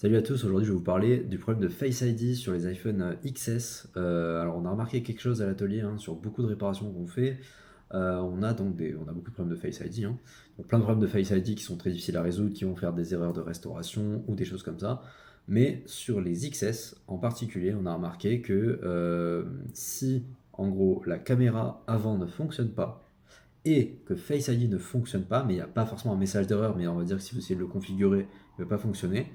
Salut à tous, aujourd'hui je vais vous parler du problème de Face ID sur les iPhone XS. Alors on a remarqué quelque chose à l'atelier sur beaucoup de réparations qu'on fait. On a beaucoup de problèmes de Face ID. Donc plein de problèmes de Face ID qui sont très difficiles à résoudre, qui vont faire des erreurs de restauration ou des choses comme ça. Mais sur les XS en particulier, on a remarqué que si en gros la caméra avant ne fonctionne pas, et que Face ID ne fonctionne pas, mais il n'y a pas forcément un message d'erreur, mais on va dire que si vous essayez de le configurer, il ne va pas fonctionner.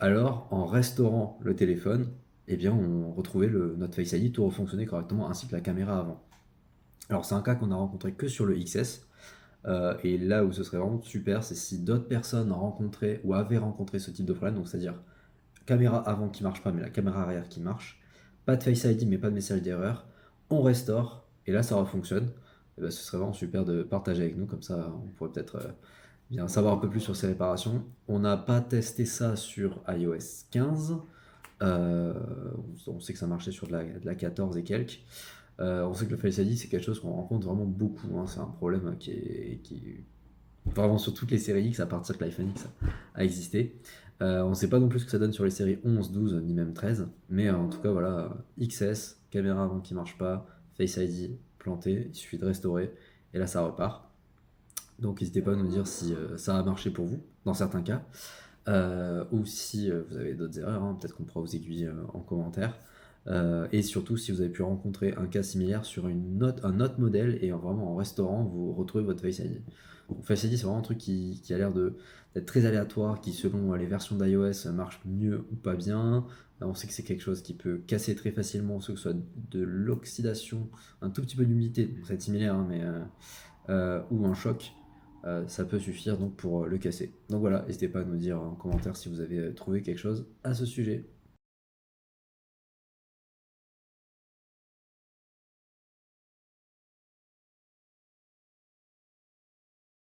Alors, en restaurant le téléphone, eh bien, on retrouvait notre Face ID, tout refonctionnait correctement, ainsi que la caméra avant. Alors, c'est un cas qu'on a rencontré que sur le XS. Et là où ce serait vraiment super, c'est si d'autres personnes rencontraient ou avaient rencontré ce type de problème, donc c'est-à-dire caméra avant qui marche pas, mais la caméra arrière qui marche, pas de Face ID, mais pas de message d'erreur, on restaure, et là ça refonctionne. Et ben, ce serait vraiment super de partager avec nous, comme ça on pourrait peut-être bien savoir un peu plus sur ces réparations. On n'a pas testé ça sur iOS 15. Euh, on sait que ça marchait sur de la 14 et quelques. On sait que le Face ID, c'est quelque chose qu'on rencontre vraiment beaucoup. C'est un problème qui est vraiment sur toutes les séries X, à partir que l'iPhone X a existé. On ne sait pas non plus ce que ça donne sur les séries 11, 12, ni même 13. Mais en tout cas, voilà, XS, caméra avant qui marche pas, Face ID planté, il suffit de restaurer, et là ça repart. Donc n'hésitez pas à nous dire si ça a marché pour vous, dans certains cas, ou si vous avez d'autres erreurs, peut-être qu'on pourra vous aiguiller en commentaire. Et surtout si vous avez pu rencontrer un cas similaire sur un autre modèle et vraiment en restaurant, vous retrouvez votre Face ID. Donc, Face ID, c'est vraiment un truc qui a l'air d'être très aléatoire, qui selon les versions d'iOS marche mieux ou pas bien. On sait que c'est quelque chose qui peut casser très facilement, soit que ce soit de l'oxydation, un tout petit peu d'humidité, donc ça va être similaire, ou un choc, ça peut suffire donc pour le casser. Donc voilà, n'hésitez pas à nous dire en commentaire si vous avez trouvé quelque chose à ce sujet.